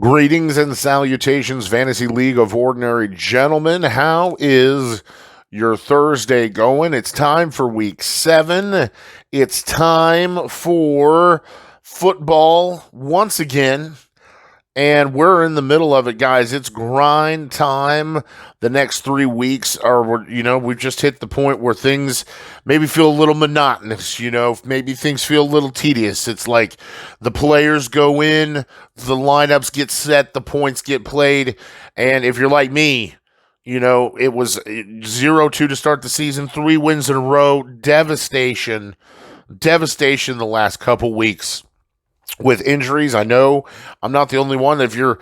Greetings and salutations, Fantasy League of Ordinary Gentlemen. How is your Thursday going? It's time for week 7. It's time for football once again. And we're in the middle of it, guys. It's grind time. The next 3 weeks are, we've just hit the point where things maybe feel a little monotonous, maybe things feel a little tedious. It's like the players go in, the lineups get set, the points get played. And if you're like me, it was 0-2 to start the season, 3 wins in a row, devastation the last couple weeks. With injuries, I know I'm not the only one. If you're,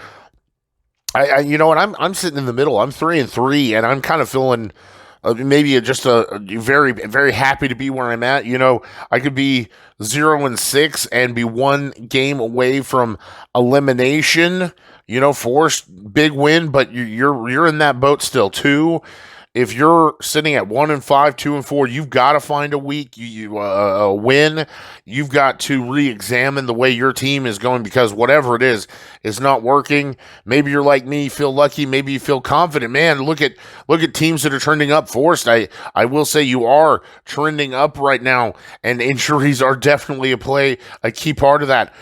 I'm sitting in the middle. I'm 3-3, and I'm kind of feeling maybe just a very, very happy to be where I'm at. I could be 0-6 and be 1 game away from elimination. Forrest, big win, but you're in that boat still too. If you're sitting at 1-5, 2-4, you've got to find a week, a win. You've got to re-examine the way your team is going because whatever it is not working. Maybe you're like me, feel lucky. Maybe you feel confident. Man, look at teams that are trending up. Forrest, I will say you are trending up right now, and injuries are definitely a key part of that.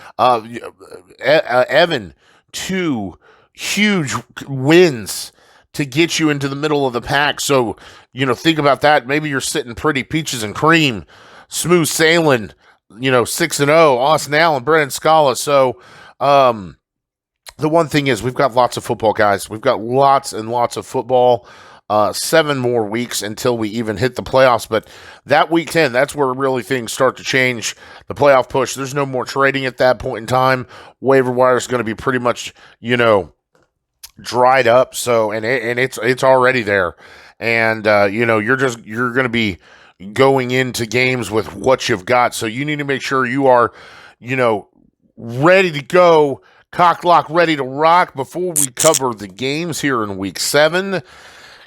Evan, 2 huge wins to get you into the middle of the pack. So, think about that. Maybe you're sitting pretty peaches and cream, smooth sailing, 6-0, Austin Allen, Brennan Scala. So, the one thing is we've got lots of football, guys. We've got lots and lots of football. 7 more weeks until we even hit the playoffs. But that week 10, that's where really things start to change. The playoff push, there's no more trading at that point in time. Waiver wire is going to be pretty much, dried up. So, and it's already there. And, you're going to be going into games with what you've got. So you need to make sure you are, ready to go, cock lock, ready to rock before we cover the games here in week 7.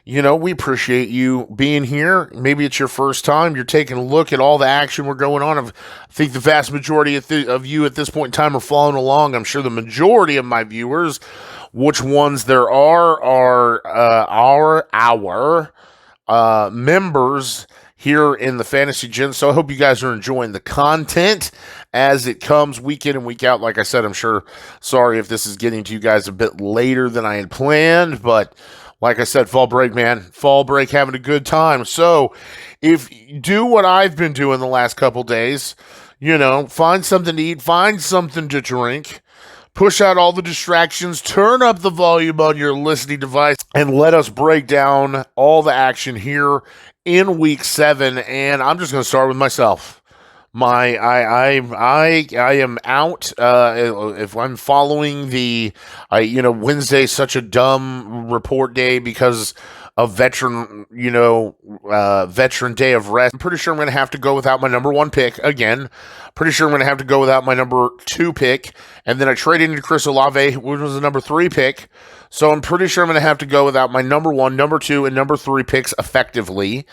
We appreciate you being here. Maybe it's your first time. You're taking a look at all the action we're going on. I think the vast majority of you at this point in time are following along. I'm sure the majority of my viewers, which ones there are our members here in the Fantasy Gents. So I hope you guys are enjoying the content as it comes week in and week out. Like I said, I'm sure, sorry if this is getting to you guys a bit later than I had planned, but like I said, fall break, man. Fall break, having a good time. So if you do what I've been doing the last couple days, find something to eat, find something to drink, push out all the distractions, turn up the volume on your listening device, and let us break down all the action here in week 7. And I'm just going to start with myself. I am out. If I'm following Wednesday's such a dumb report day because of Veteran Day of Rest. I'm pretty sure I'm going to have to go without my number 1 pick again. Pretty sure I'm going to have to go without my number 2 pick. And then I traded into Chris Olave, which was the number 3 pick. So I'm pretty sure I'm going to have to go without my number 1, number 2, and number 3 picks effectively.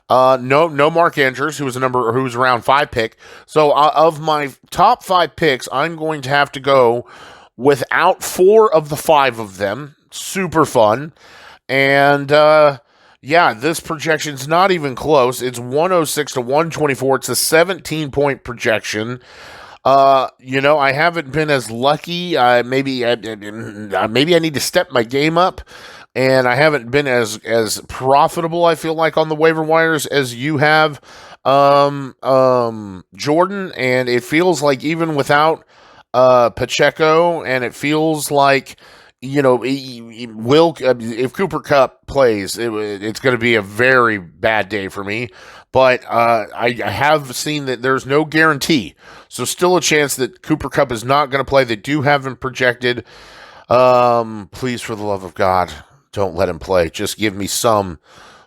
No Mark Andrews, who was around 5 pick. So of my top 5 picks, I'm going to have to go without 4 of the 5 of them. Super fun. And this projection's not even close. It's 106 to 124. It's a 17-point projection. I haven't been as lucky. Maybe I need to step my game up. And I haven't been as profitable, I feel like, on the waiver wires as you have, Jordan. And it feels like even without Pacheco, and it feels like, if Cooper Kupp plays, it's going to be a very bad day for me. But I have seen that there's no guarantee. So still a chance that Cooper Kupp is not going to play. They do have him projected. Please, for the love of God, don't let him play. Just give me some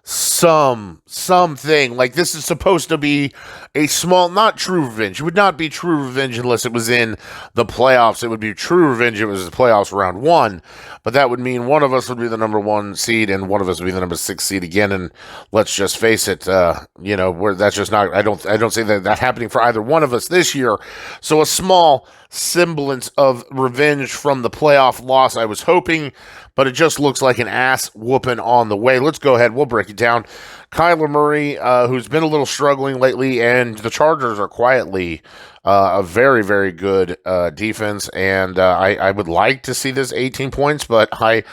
something. Like, this is supposed to be a small, not true revenge. It would not be true revenge unless it was in the playoffs. It would be true revenge if it was the playoffs round one. But that would mean one of us would be the number 1 seed and one of us would be the number 6 seed again. And let's just face it, that's just not. I don't see that happening for either one of us this year. So a small semblance of revenge from the playoff loss, I was hoping, but it just looks like an ass whooping on the way. Let's go ahead. We'll break it down. Kyler Murray, who's been a little struggling lately, and the Chargers are quietly a very, very good defense, and I would like to see this 18 points, but I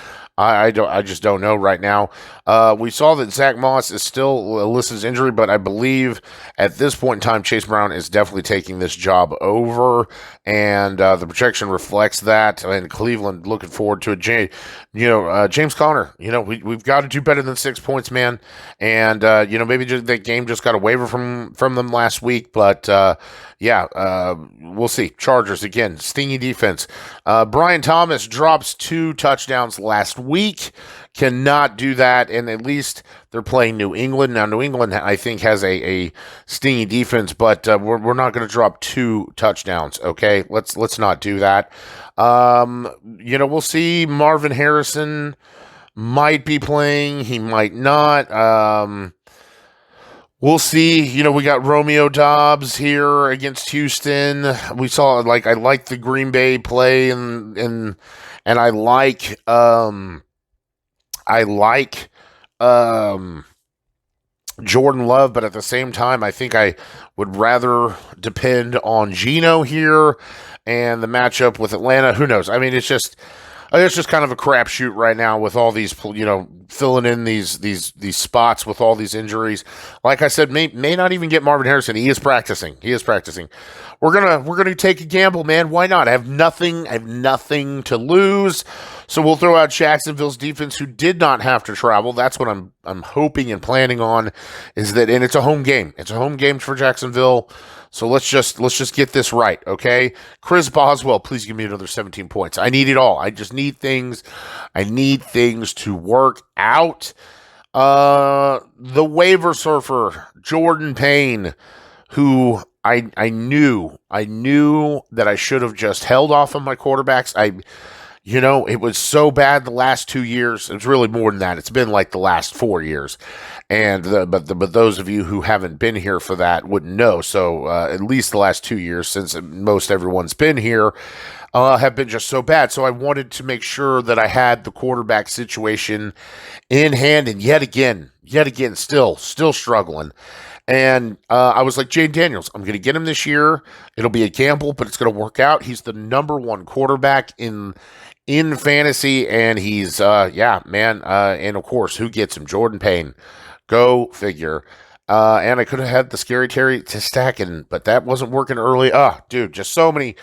just don't know right now. We saw that Zach Moss is still listed as injury, but I believe at this point in time, Chase Brown is definitely taking this job over, and the projection reflects that. And Cleveland looking forward to it. James Conner. We've got to do better than 6 points, man. And maybe that game just got a waiver from them last week, but we'll see. Chargers again, stingy defense. Brian Thomas drops 2 touchdowns last week. Cannot do that, and at least they're playing New England. Now, New England, I think, has a stingy defense, but we're not going to drop 2 touchdowns, okay? Let's not do that. We'll see. Marvin Harrison might be playing. He might not. We'll see. We got Romeo Doubs here against Houston. We saw, I like the Green Bay play, and I like Jordan Love, but at the same time, I think I would rather depend on Geno here and the matchup with Atlanta. Who knows? I mean, it's just kind of a crapshoot right now with all these, filling in these spots with all these injuries. Like I said, may not even get Marvin Harrison. He is practicing. We're gonna take a gamble, man. Why not? I have nothing to lose. So we'll throw out Jacksonville's defense, who did not have to travel. That's what I'm hoping and planning on, is that, and it's a home game. It's a home game for Jacksonville. So let's just get this right, okay? Chris Boswell, please give me another 17 points. I need it all. I just need things. I need things to work out. The waiver surfer, Jordan Payne, who I knew that I should have just held off on my quarterbacks. It was so bad the last 2 years. It's really more than that. It's been like the last 4 years. And but those of you who haven't been here for that wouldn't know. So at least the last 2 years, since most everyone's been here, have been just so bad. So I wanted to make sure that I had the quarterback situation in hand. And yet again, still struggling. And I was like, Jane Daniels, I'm going to get him this year. It'll be a gamble, but it's going to work out. He's the number 1 quarterback in fantasy, and he's, and of course, who gets him? Jordan Payne. Go figure. And I could have had the scary Terry to stacking, but that wasn't working early. Dude, just so many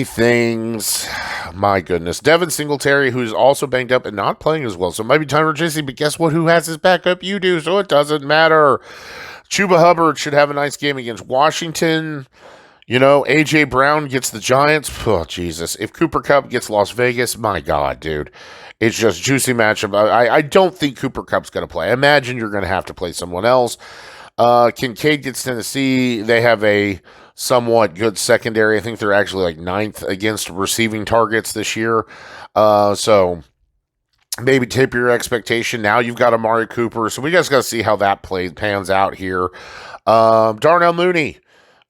things. My goodness. Devin Singletary, who's also banged up and not playing as well. So it might be time for Jesse, but guess what? Who has his backup? You do, so it doesn't matter. Chuba Hubbard should have a nice game against Washington. A.J. Brown gets the Giants. Oh, Jesus. If Cooper Kupp gets Las Vegas, my God, dude. It's just juicy matchup. I don't think Cooper Kupp's going to play. I imagine you're going to have to play someone else. Kincaid gets Tennessee. They have a somewhat good secondary. I think they're actually like 9th against receiving targets this year. So maybe tip your expectation. Now you've got Amari Cooper. So we guys got to see how that pans out here. Darnell Mooney.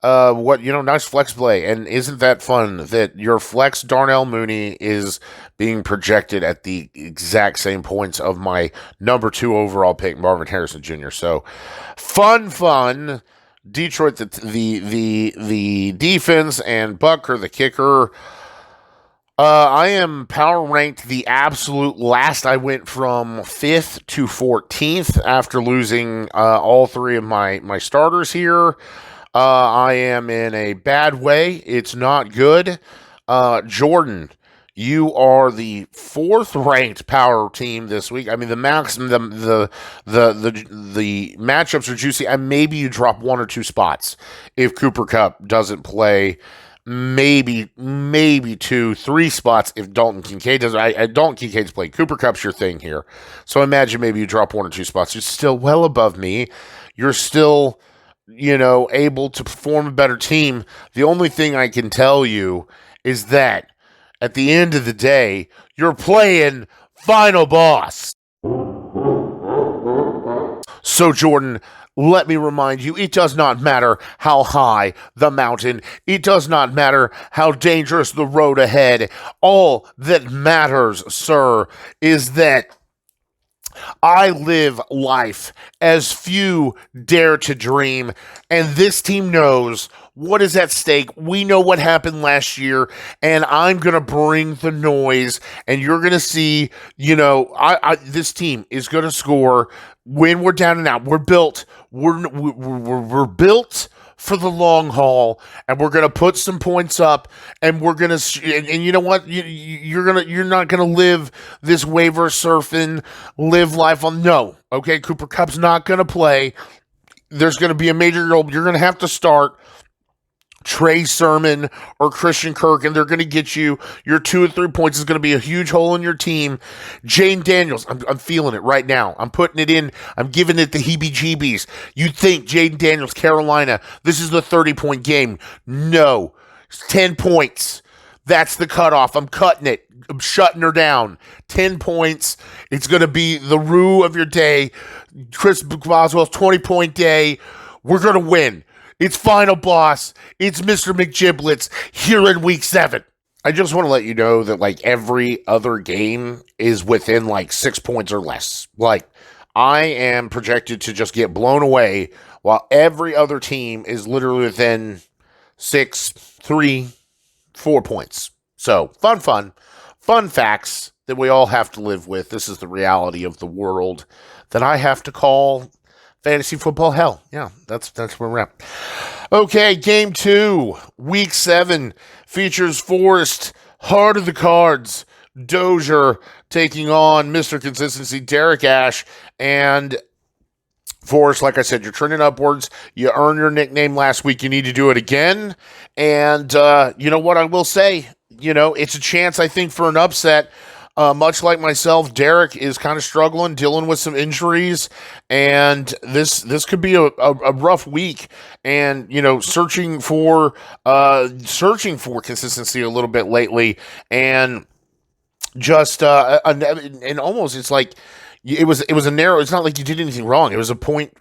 Nice flex play. And isn't that fun that your flex Darnell Mooney is being projected at the exact same points of my number 2 overall pick, Marvin Harrison Jr. So fun. Detroit, the defense, and Bucker, the kicker. I am power ranked the absolute last. I went from 5th to 14th after losing all 3 of my starters here. I am in a bad way. It's not good. Jordan, you are the 4th ranked power team this week. I mean, the matchups are juicy. And maybe you drop 1 or 2 spots if Cooper Kupp doesn't play. maybe 2, 3 spots if Dalton Kincaid does. Dalton Kincaid's playing. Cooper Kupp's your thing here. So imagine maybe you drop 1 or 2 spots. You're still well above me. You're still, able to perform a better team. The only thing I can tell you is that at the end of the day, you're playing Final Boss. So, Jordan, let me remind you, it does not matter how high the mountain. It does not matter how dangerous the road ahead. All that matters, sir, is that I live life as few dare to dream, and this team knows what is at stake. We know what happened last year, and I'm going to bring the noise, and you're going to see, this team is going to score when we're down and out. We're built. We're built for the long haul, and we're going to put some points up, and we're going to, and you know what? You're not going to live this waiver surfing, live life on, no, okay? Cooper Kupp's not going to play. There's going to be a major goal. You're going to have to start Trey Sermon or Christian Kirk, and they're going to get you your 2 or 3 points. Is going to be a huge hole in your team. Jane Daniels, I'm feeling it right now. I'm putting it in. I'm giving it the heebie-jeebies. You'd think Jaden Daniels, Carolina, this is the 30-point game. No, it's 10 points. That's the cutoff. I'm cutting it. I'm shutting her down. 10 points. It's going to be the rue of your day. Chris Boswell's 20-point day. We're going to win. It's Final Boss. It's Mr. McGiblets here in Week 7. I just want to let you know that, every other game is within, 6 points or less. I am projected to just get blown away while every other team is literally within 6, 3, 4 points. So, fun facts that we all have to live with. This is the reality of the world that I have to call fantasy football hell. Yeah, that's where we're at. Okay, game 2, week 7, features Forrest, heart of the cards, Doshier taking on Mr. Consistency, Derek Ash, and Forrest, like I said, you're trending upwards. You earned your nickname last week. You need to do it again. And you know what I will say? It's a chance, I think, for an upset. Much like myself, Derek is kind of struggling, dealing with some injuries, and this could be a rough week. And searching for consistency a little bit lately, and just and almost it's like it was a narrow. It's not like you did anything wrong. It was a point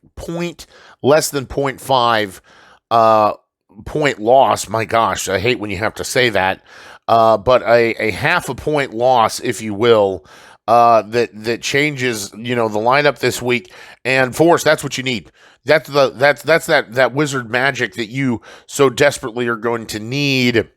less than 0.5 point loss. My gosh, I hate when you have to say that. But a half a point loss, if you will, that changes, the lineup this week. And Forrest, that's what you need. That's that wizard magic that you so desperately are going to need,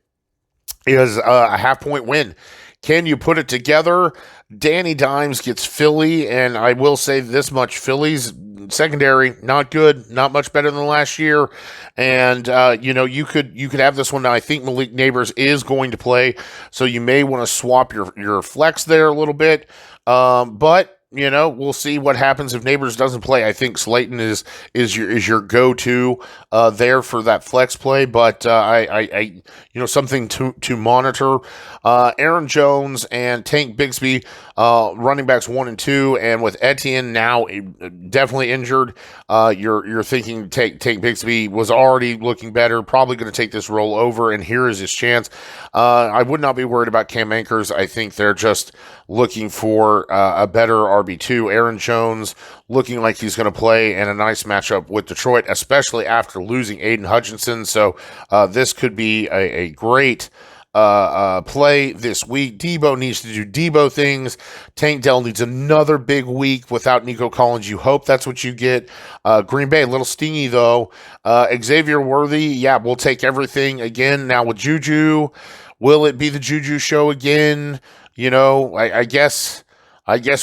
is a half point win. Can you put it together? Danny Dimes gets Philly, and I will say this much: Philly's secondary not good, not much better than last year. And you could have this one. Now I think Malik Neighbors is going to play, so you may want to swap your flex there a little bit. But we'll see what happens if Neighbors doesn't play. I think Slayton is your go-to there for that flex play, but I something to monitor. Aaron Jones and Tank Bigsby, running backs 1 and 2, and with Etienne now definitely injured, you're thinking Tank Bigsby was already looking better, probably going to take this role over, and here is his chance. I would not be worried about Cam Akers. I think they're just looking for a better RB2. Aaron Jones looking like he's going to play, and a nice matchup with Detroit, especially after losing Aiden Hutchinson. So this could be a great play this week. Debo needs to do Debo things. Tank Dell needs another big week without Nico Collins. You hope that's what you get. Green Bay, a little stingy though. Xavier Worthy, yeah, we'll take everything again. Now with Juju, will it be the Juju show again? I guess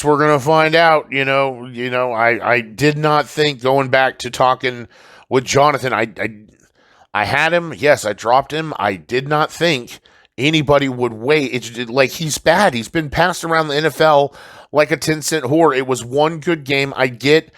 we're gonna find out. I did not think, going back to talking with Jonathan, I had him. Yes, I dropped him. I did not think anybody would wait. It's like, he's bad. He's been passed around the NFL like a 10-cent whore. It was one good game. I get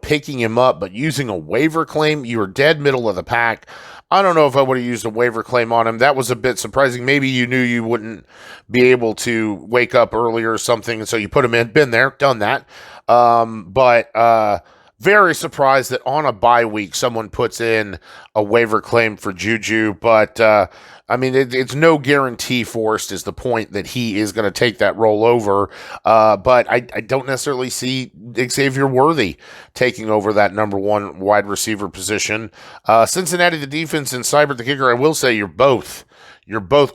picking him up, but using a waiver claim, you were dead middle of the pack. I don't know if I would have used a waiver claim on him. That was a bit surprising. Maybe you knew you wouldn't be able to wake up earlier or something, and so you put him in. Been there, done that. But very surprised that on a bye week someone puts in a waiver claim for Juju. But it's no guarantee. Forrest is the point that he is going to take that role over. But I don't necessarily see Xavier Worthy taking over that number one wide receiver position. Cincinnati, the defense, and Seibert, the kicker. I will say you're both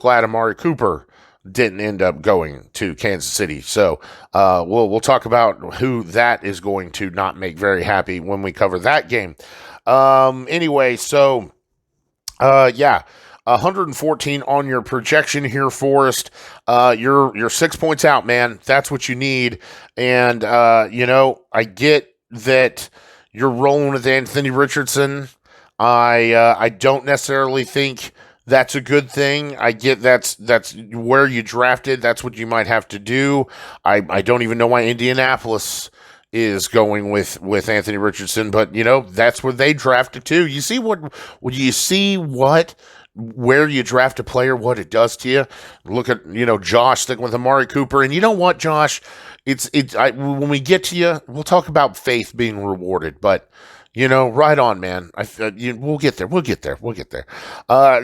glad Amari Cooper didn't end up going to Kansas City. So we'll talk about who that is going to not make very happy when we cover that game. Anyway, so 114 on your projection here, Forrest. You're 6 points out, man. That's what you need. And I get that you're rolling with Anthony Richardson. I don't necessarily think that's a good thing. I get that's where you drafted. That's what you might have to do. I don't even know why Indianapolis is going with Anthony Richardson, but that's where they drafted too. You see where you draft a player, what it does to you. Look at Josh sticking with Amari Cooper, and you know what, Josh? When we get to you, we'll talk about faith being rewarded, but. Right on, man. We'll get there. We'll get there.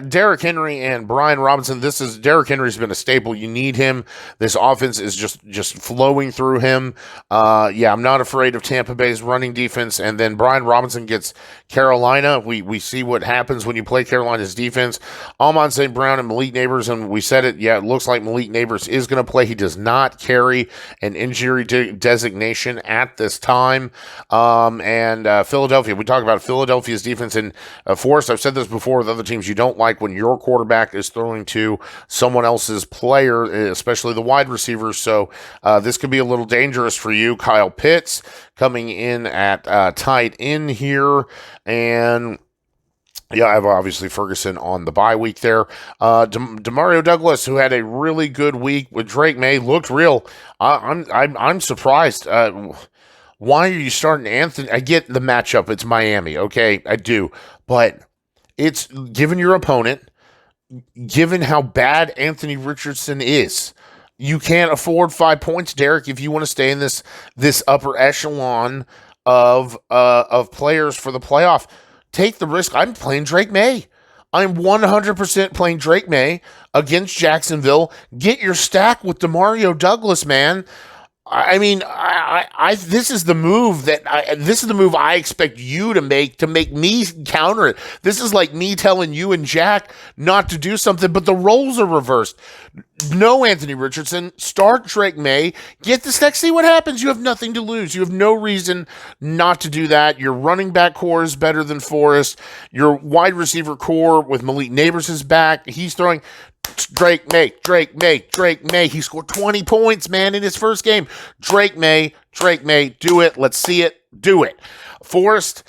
Derrick Henry and Brian Robinson. Derrick Henry's been a staple. You need him. This offense is just flowing through him. I'm not afraid of Tampa Bay's running defense. And then Brian Robinson gets Carolina. We see what happens when you play Carolina's defense. Amon St. Brown and Malik Neighbors, and we said it. Yeah, it looks like Malik Neighbors is going to play. He does not carry an injury designation at this time. And Philadelphia. We talk about Philadelphia's defense, and Forrest, I've said this before with other teams, you don't like when your quarterback is throwing to someone else's player, especially the wide receivers, so this could be a little dangerous for you. Kyle Pitts coming in at tight end here, and yeah, I have obviously Ferguson on the bye week there. Demario Douglas, who had a really good week with Drake May, looked real. I'm surprised. Why are you starting Anthony? I get the matchup. It's Miami. Okay, I do. But it's given your opponent, given how bad Anthony Richardson is, you can't afford 5 points, Derek, if you want to stay in this upper echelon of players for the playoff. Take the risk. I'm playing Drake May. I'm 100% playing Drake May against Jacksonville. Get your stack with Demario Douglas, man. This is the move I expect you to make me counter it. This is like me telling you and Jack not to do something, but the roles are reversed. No Anthony Richardson, start Drake May, get the stack, see what happens. You have nothing to lose. You have no reason not to do that. Your running back core is better than Forrest. Your wide receiver core with Malik Neighbors is back. He's throwing Drake May. He scored 20 points, man, in his first game. Drake May, do it. Let's see it. Do it. Forrest,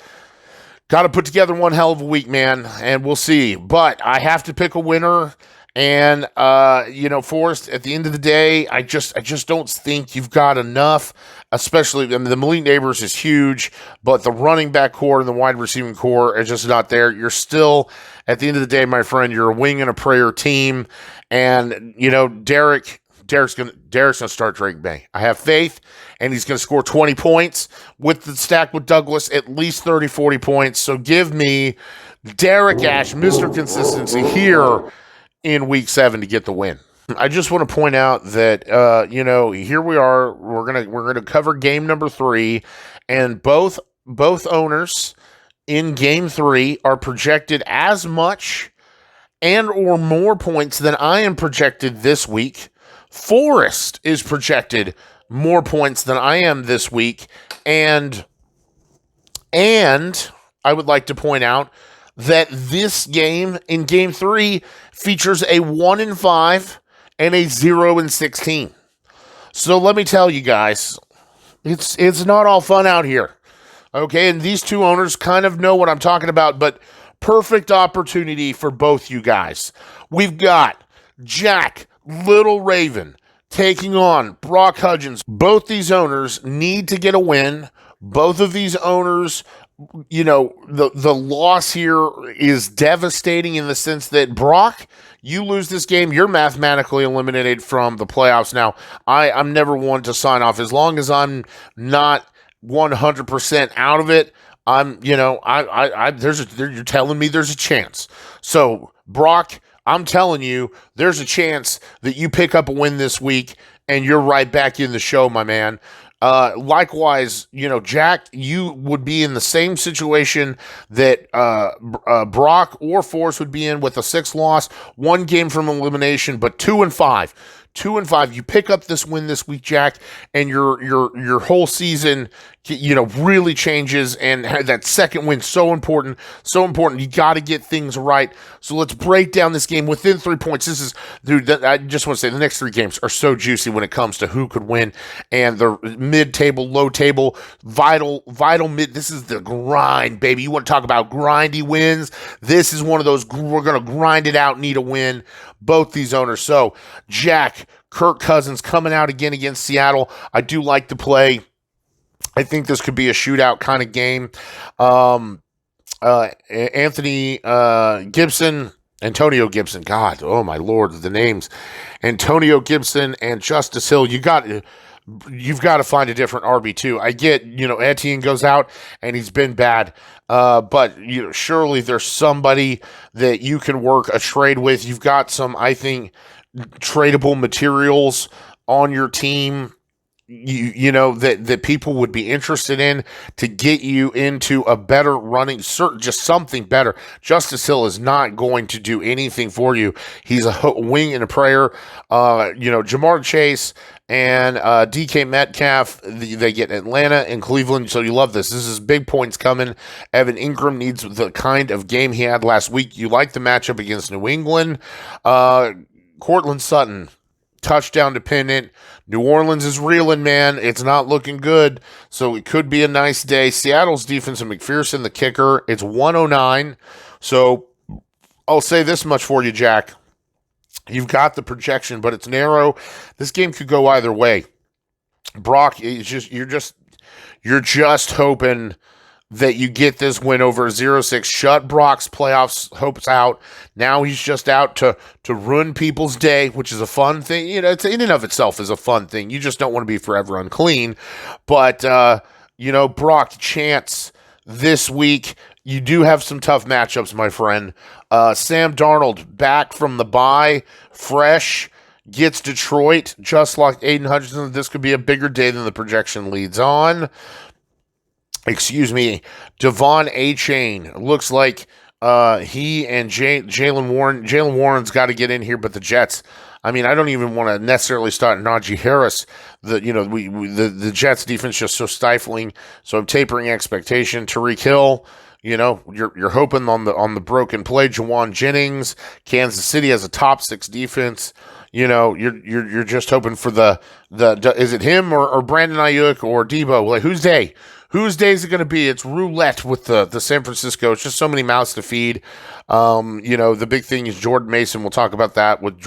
got to put together one hell of a week, man, and we'll see. But I have to pick a winner. And, Forrest, at the end of the day, I just don't think you've got enough, especially, the Malik Neighbors is huge, but the running back core and the wide receiving core are just not there. You're still, at the end of the day, my friend, you're a wing and a prayer team. And, Derek's going to start Drake May. I have faith, and he's going to score 20 points with the stack with Douglas, at least 30, 40 points. So give me Derek Ash, Mr. Consistency here in week 7 to get the win. I just want to point out that here we are. We're gonna cover game number 3, and both owners in game 3 are projected as much and or more points than I am projected this week. Forrest is projected more points than I am this week, and I would like to point out that this game in game 3 features a 1-5 and a 0-16. So let me tell you guys, it's not all fun out here. Okay, and these two owners kind of know what I'm talking about, but perfect opportunity for both you guys. We've got Jack Little Raven taking on Brauc Hudgens. Both these owners need to get a win. Both of these owners, the loss here is devastating in the sense that Brauc, you lose this game, you're mathematically eliminated from the playoffs. Now, I'm never one to sign off as long as I'm not 100% out of it. You're telling me there's a chance. So, Brauc, I'm telling you, there's a chance that you pick up a win this week and you're right back in the show, my man. Likewise, Jack, you would be in the same situation that Brauc or Forrest would be in with a 6 loss, 1 game from elimination, but 2-5. 2-5. You pick up this win this week, Jack, and your whole season, really changes. And that second win so important, so important. You got to get things right. So let's break down this game within 3 points. This is, dude. I just want to say the next 3 games are so juicy when it comes to who could win and the mid-table, low-table, vital mid. This is the grind, baby. You want to talk about grindy wins? This is one of those. We're gonna grind it out, need a win. Both these owners. So Jack, Kirk Cousins coming out again against Seattle. I do like the play. I think this could be a shootout kind of game. Antonio Gibson. God, oh my Lord, the names. Antonio Gibson and Justice Hill. You've got to find a different RB2. I get, Etienne goes out and he's been bad. But surely there's somebody that you can work a trade with. You've got some, I think, tradable materials on your team, that people would be interested in to get you into a better running, just something better. Justice Hill is not going to do anything for you. He's a wing and a prayer. Jamar Chase and DK Metcalf, they get Atlanta and Cleveland, so you love this. This is big points coming. Evan Ingram needs the kind of game he had last week. You like the matchup against New England. Cortland Sutton, touchdown dependent. New Orleans is reeling, man. It's not looking good, so it could be a nice day. Seattle's defense and McPherson, the kicker, it's 109. So I'll say this much for you, Jack. You've got the projection, but it's narrow. This game could go either way. Brauc, you're just hoping that you get this win over 0-6. Shut Brauc's playoffs hopes out. Now he's just out to ruin people's day, which is a fun thing. It's in and of itself is a fun thing. You just don't want to be forever unclean. But, Brauc, chance this week. You do have some tough matchups, my friend. Sam Darnold back from the bye, fresh, gets Detroit, just like Aiden Hutchinson. This could be a bigger day than the projection leads on. Devon A-Chain. Looks like he and Jalen Warren's got to get in here, but the Jets. I mean, I don't even want to necessarily start Najee Harris. The Jets defense just so stifling. So I'm tapering expectation. Tyreek Hill. You're hoping on the broken play. Jawan Jennings. Kansas City has a top 6 defense. You're just hoping for the is it him or Brandon Ayuk or Debo? Like whose day? Whose day is it going to be? It's roulette with the San Francisco. It's just so many mouths to feed. The big thing is Jordan Mason. We'll talk about that with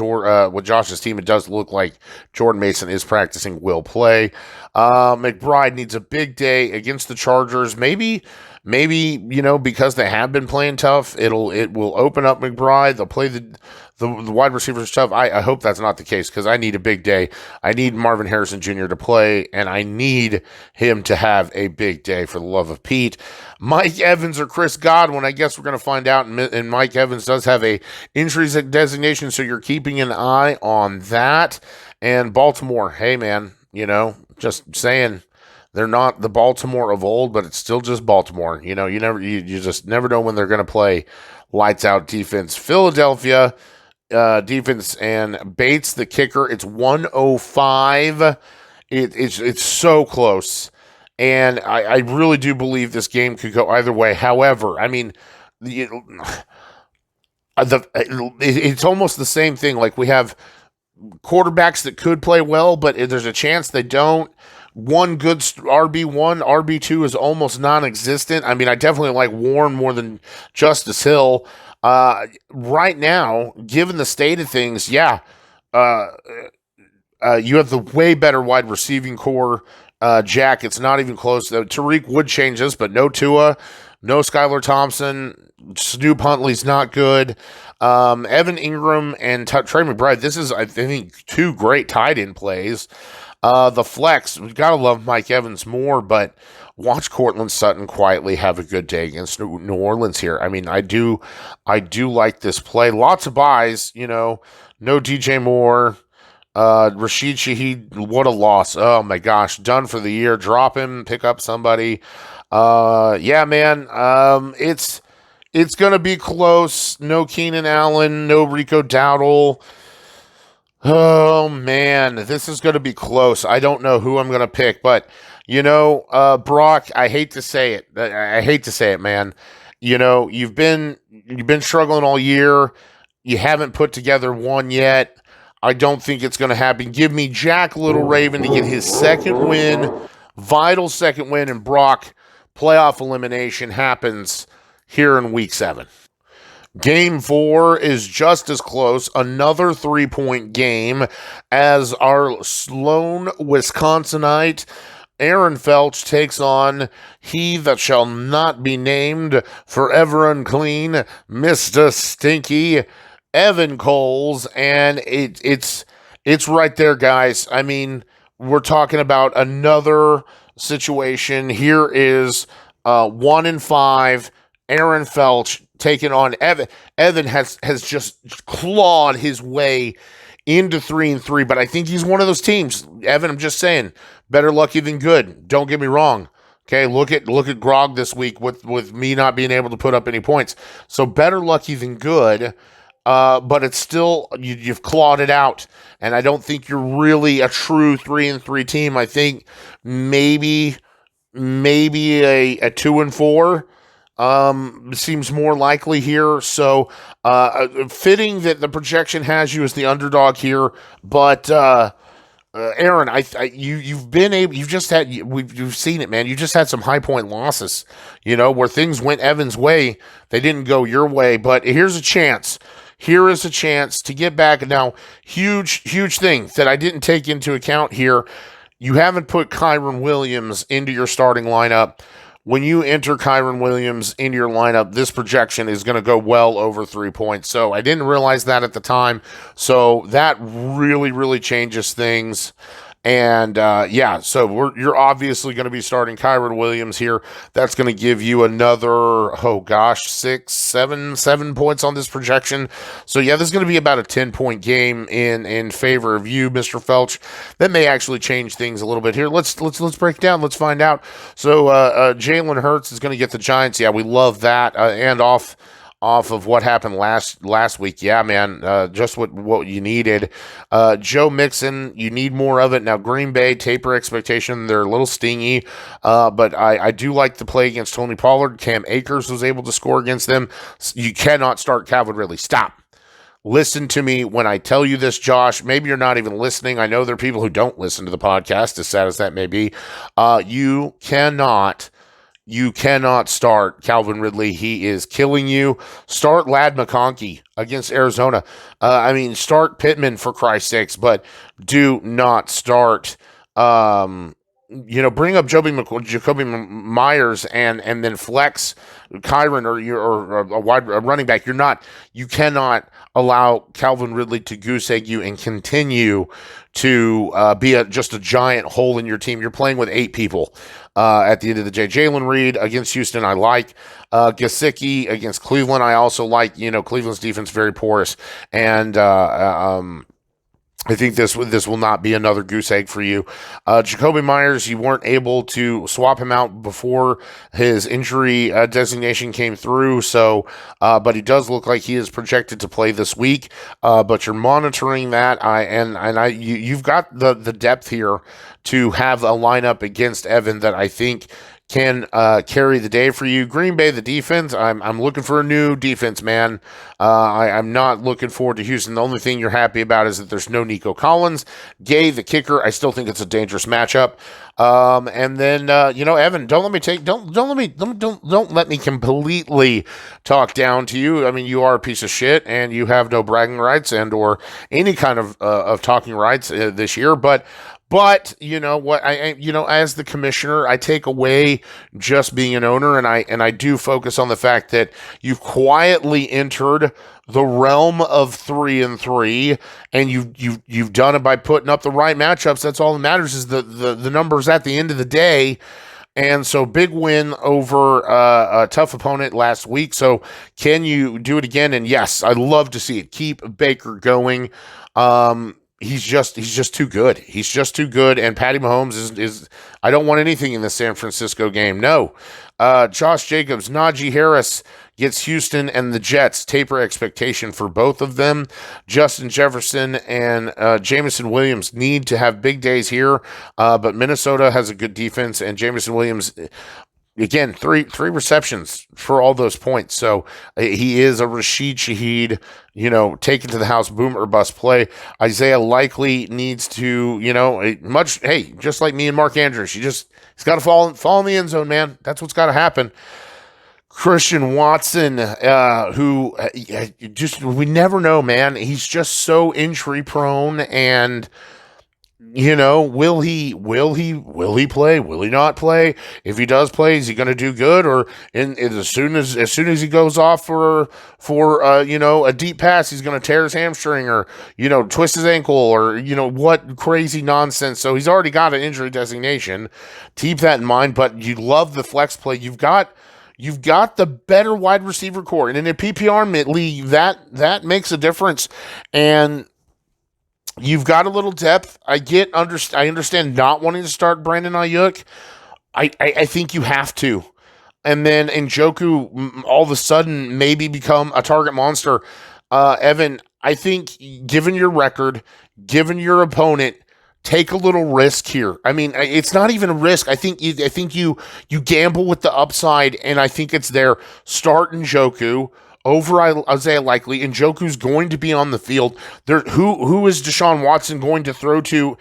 Josh's team. It does look like Jordan Mason is practicing will play. McBride needs a big day against the Chargers. Maybe because they have been playing tough, it will open up McBride. They'll play the wide receivers tough. I hope that's not the case because I need a big day. I need Marvin Harrison Jr. to play, and I need him to have a big day for the love of Pete. Mike Evans or Chris Godwin, I guess we're going to find out, and Mike Evans does have a injury designation, so you're keeping an eye on that. And Baltimore, hey, man, just saying, they're not the Baltimore of old, but it's still just Baltimore. You just never know when they're going to play lights out defense. Philadelphia defense and Bates, the kicker, it's 105. It's so close. And I really do believe this game could go either way. However, I mean, it's almost the same thing. Like we have quarterbacks that could play well, but there's a chance they don't. One good RB1, RB2 is almost non-existent. I mean, I definitely like Warren more than Justice Hill. Right now, given the state of things, you have the way better wide receiving core. Jack, it's not even close. Tariq would change this, but no Tua, no Skylar Thompson. Snoop Huntley's not good. Evan Ingram and Trey McBride. This is, I think, two great tight end plays. The flex, we've got to love Mike Evans more, but watch Cortland Sutton quietly have a good day against New Orleans here. I mean, I do like this play. Lots of buys, no DJ Moore. Rashid Shaheed, what a loss. Oh my gosh, done for the year. Drop him, pick up somebody. Yeah, man. It's gonna be close. No Keenan Allen, no Rico Dowdle. Oh man, this is gonna be close. I don't know who I'm gonna pick, but Brauc, I hate to say it. I hate to say it, man. You've been struggling all year. You haven't put together one yet. I don't think it's going to happen. Give me Jack Little Raven to get his second win, vital second win, and Brauc playoff elimination happens here in Week 7. Game 4 is just as close, another 3-point game, as our Sloan Wisconsinite Aaron Felch takes on he that shall not be named, forever unclean, Mr. Stinky, Evan Coles, and it's right there, guys. I mean, we're talking about another situation. Here is 1-5. Aaron Felch taking on Evan. Evan has just clawed his way into 3-3, but I think he's one of those teams. Evan, I'm just saying, better lucky than good. Don't get me wrong. Okay, look at Grogg this week with me not being able to put up any points. So better lucky than good. But it's still, you've clawed it out, and I don't think you're really a true 3-3 team. I think maybe a 2-4 seems more likely here. So fitting that the projection has you as the underdog here, but Aaron, you've seen it, man. You just had some high point losses, where things went Evan's way. They didn't go your way, but here's a chance. Here is a chance to get back. Now, huge thing that I didn't take into account here. You haven't put Kyron Williams into your starting lineup. When you enter Kyron Williams into your lineup, this projection is going to go well over 3 points. So I didn't realize that at the time. So that really, really changes things. And so you're obviously going to be starting Kyron Williams here. That's going to give you another, 7 points on this projection. So yeah, this is going to be about a 10-point game in favor of you, Mr. Felch. That may actually change things a little bit here. Let's break it down. Let's find out. So Jalen Hurts is going to get the Giants. Yeah, we love that. And off of what happened last week. Yeah, man, just what you needed. Joe Mixon, you need more of it. Now, Green Bay, taper expectation. They're a little stingy, but I do like the play against Tony Pollard. Cam Akers was able to score against them. You cannot start Calvin Ridley. Stop. Listen to me when I tell you this, Josh. Maybe you're not even listening. I know there are people who don't listen to the podcast, as sad as that may be. You cannot start Calvin Ridley. He is killing you. Start Ladd McConkey against Arizona. Start Pittman for Christ's sakes, but do not start. Bring up Jacoby Myers and then flex Kyron or a running back. You cannot allow Calvin Ridley to goose egg you and continue to be just a giant hole in your team. You're playing with 8 people at the end of the day. Jalen Reed against Houston, I like. Gesicki against Cleveland, I also like. Cleveland's defense very porous, and I think this will not be another goose egg for you. Jacoby Myers, you weren't able to swap him out before his injury designation came through. So, but he does look like he is projected to play this week. But you're monitoring that. You've got the depth here to have a lineup against Evan that I think can carry the day for you. Green Bay, the defense, I'm looking for a new defense, man. I'm not looking forward to Houston. The only thing you're happy about is that there's no Nico Collins. Gay, the kicker, I still think it's a dangerous matchup. And then Evan, don't let me completely talk down to you. I mean, you are a piece of shit, and you have no bragging rights and or any kind of talking rights this year, but But you know what? As the commissioner, I take away just being an owner, and I do focus on the fact that you've quietly entered the realm of 3-3, and you've done it by putting up the right matchups. That's all that matters is the numbers at the end of the day. And so, big win over a tough opponent last week. So, can you do it again? And yes, I'd love to see it. Keep Baker going. He's just too good. He's just too good. And Patty Mahomes is I don't want anything in the San Francisco game. No. Josh Jacobs, Najee Harris gets Houston and the Jets. Taper expectation for both of them. Justin Jefferson and Jameson Williams need to have big days here, but Minnesota has a good defense, and Jameson Williams, again, three receptions for all those points. So he is a Rashid Shaheed, take it to the house, boom or bust play. Isaiah likely needs to, just like me and Mark Andrews, he's got to fall in the end zone, man. That's what's got to happen. Christian Watson, who we never know, man. He's just so injury prone, and will he play? Will he not play? If he does play, is he going to do good? Or as soon as he goes off for a deep pass, he's going to tear his hamstring or twist his ankle or what crazy nonsense. So he's already got an injury designation. Keep that in mind. But you love the flex play. You've got the better wide receiver core, and in a PPR league, that makes a difference. And you've got a little depth. I understand not wanting to start Brandon Ayuk. I think you have to. And then Njoku all of a sudden maybe become a target monster. Evan, I think given your record, given your opponent, take a little risk here. I mean, it's not even a risk. I think you gamble with the upside, and I think it's there. Start Njoku over Isaiah Likely. Njoku's going to be on the field. Who is Deshaun Watson going to throw to?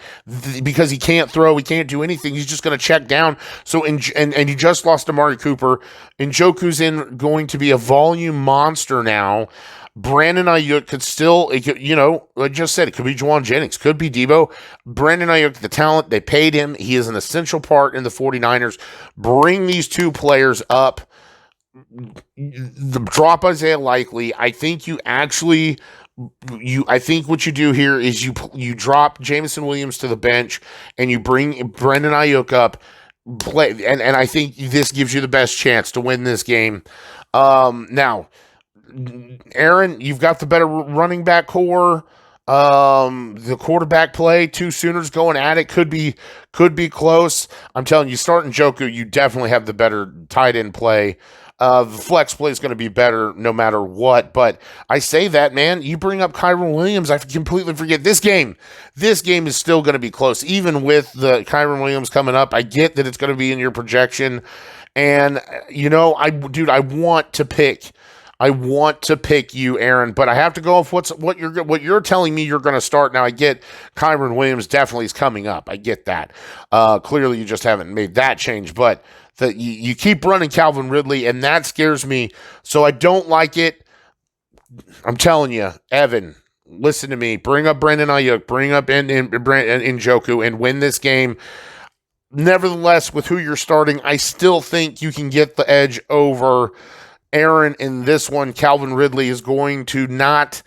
Because he can't throw, he can't do anything. He's just going to check down. So and he just lost Amari Cooper. Njoku's going to be a volume monster now. Brandon Ayuk could still, I just said, it could be Juwan Jennings, could be Debo. Brandon Ayuk, the talent, they paid him. He is an essential part in the 49ers. Bring these two players up. Drop Isaiah Likely. I think I think what you do here is you drop Jameson Williams to the bench and you bring Brandon Ayuk up. Play, and I think this gives you the best chance to win this game. Now, Aaron, you've got the better running back core. The quarterback play, two Sooners going at it, could be close. I'm telling you, starting Njoku, you definitely have the better tight end play. The flex play is going to be better no matter what. But I say that, man, you bring up Kyren Williams, I completely forget this game. This game is still going to be close, even with the Kyren Williams coming up. I get that it's going to be in your projection, and I want to pick you, Aaron, but I have to go off what you're telling me you're going to start. Now, I get Kyren Williams definitely is coming up. I get that. Clearly, you just haven't made that change, but you keep running Calvin Ridley, and that scares me. So I don't like it. I'm telling you, Evan, listen to me. Bring up Brandon Ayuk. Bring up Njoku and win this game. Nevertheless, with who you're starting, I still think you can get the edge over Aaron in this one. Calvin Ridley is going to not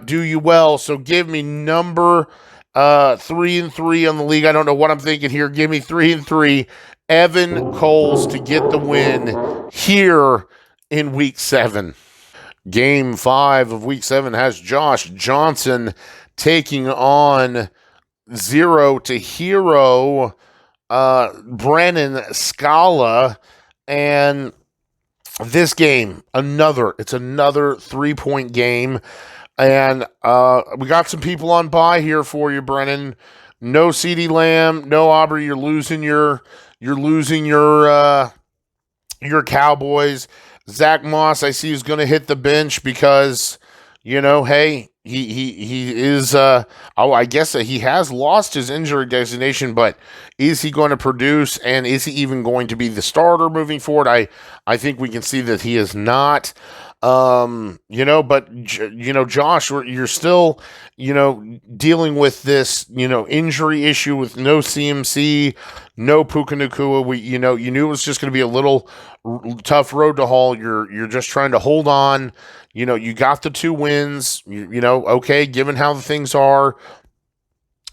do you well. So give me number 3-3 on the league. I don't know what I'm thinking here. Give me 3-3. Evan Coles to get the win here in Week 7. Game 5 of Week 7 has Josh Johnson taking on 0 to hero Brennan Scala. And this game, another 3-point game. And we got some people on bye here for you, Brennan. No CeeDee Lamb, no Aubrey. You're losing your Cowboys. Zach Moss, I see, is going to hit the bench because, hey, he is oh, I guess that he has lost his injury designation, but is he going to produce, and is he even going to be the starter moving forward? I think we can see that he is not. But Josh, you're still, dealing with this, injury issue with no CMC, no Puka Nacua. You knew it was just going to be a little tough road to haul. You're just trying to hold on. You got the 2 wins. Okay, given how the things are,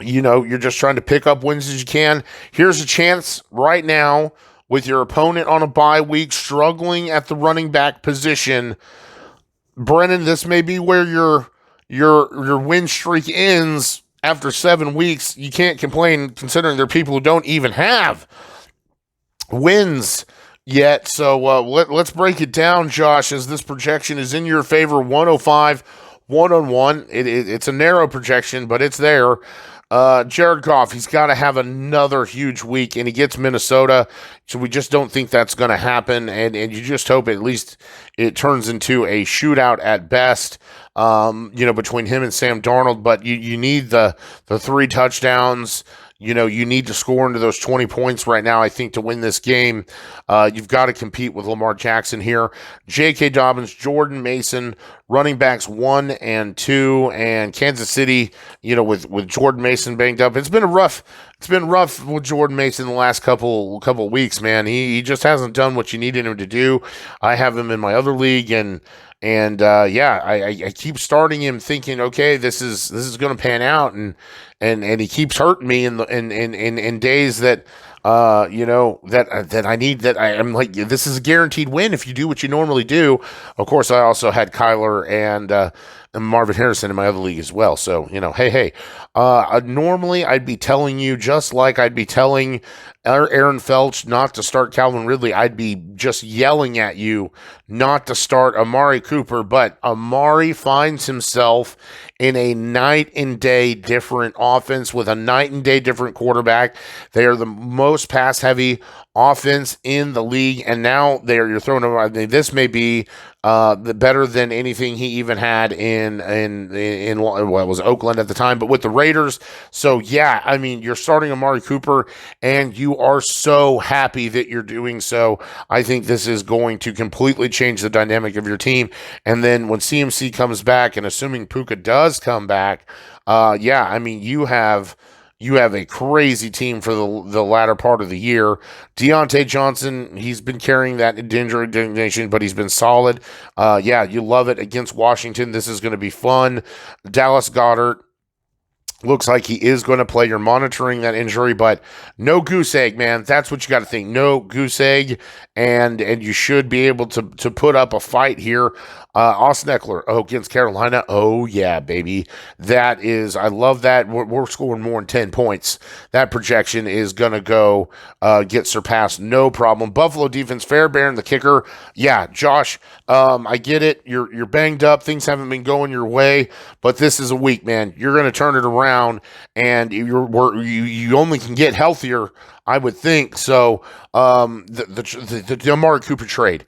you're just trying to pick up wins as you can. Here's a chance right now with your opponent on a bye week, struggling at the running back position. Brennan, this may be where your win streak ends after 7 weeks. You can't complain considering there are people who don't even have wins yet. So let's break it down, Josh, as this projection is in your favor, 105, 1-on-1. It's a narrow projection, but it's there. Jared Goff, he's got to have another huge week, and he gets Minnesota, so we just don't think that's going to happen, and you just hope at least it turns into a shootout at best, between him and Sam Darnold, but you need the 3 touchdowns. You need to score into those 20 points right now, I think, to win this game. You've got to compete with Lamar Jackson here. J.K. Dobbins, Jordan Mason, running backs 1 and 2, and Kansas City, with Jordan Mason banged up. It's been rough with Jordan Mason the last couple weeks, man. He just hasn't done what you needed him to do. I have him in my other league, and I keep starting him thinking, okay, this is going to pan out, and he keeps hurting me in days that that I need, that I'm like, this is a guaranteed win if you do what you normally do. Of course, I also had Kyler and Marvin Harrison in my other league as well. So, hey, normally I'd be telling you, just like I'd be telling Aaron Felch not to start Calvin Ridley, I'd be just yelling at you not to start Amari Cooper, but Amari finds himself in a night and day different offense with a night and day different quarterback. They are the most pass heavy offense in the league, and now you're throwing them. I mean, this may be the better than anything he even had in it was Oakland at the time, but with the Raiders. So yeah, I mean, you're starting Amari Cooper, and you are so happy that you're doing so. I think this is going to completely change the dynamic of your team. And then when CMC comes back, and assuming Puka does come back, I mean, you have a crazy team for the latter part of the year. Deontay Johnson, he's been carrying that injury designation, but he's been solid. You love it against Washington. This is going to be fun. Dallas Goedert looks like he is going to play. You're monitoring that injury, but no goose egg, man. That's what you got to think. No goose egg, and you should be able to put up a fight here. Austin Eckler against Carolina. Oh, yeah, baby. I love that. We're scoring more than 10 points. That projection is going to go get surpassed. No problem. Buffalo defense, Fairbairn, the kicker. Yeah, Josh, I get it. You're banged up. Things haven't been going your way, but this is a week, man. You're going to turn it around, and you only can get healthier, I would think. So the Amari Cooper trade,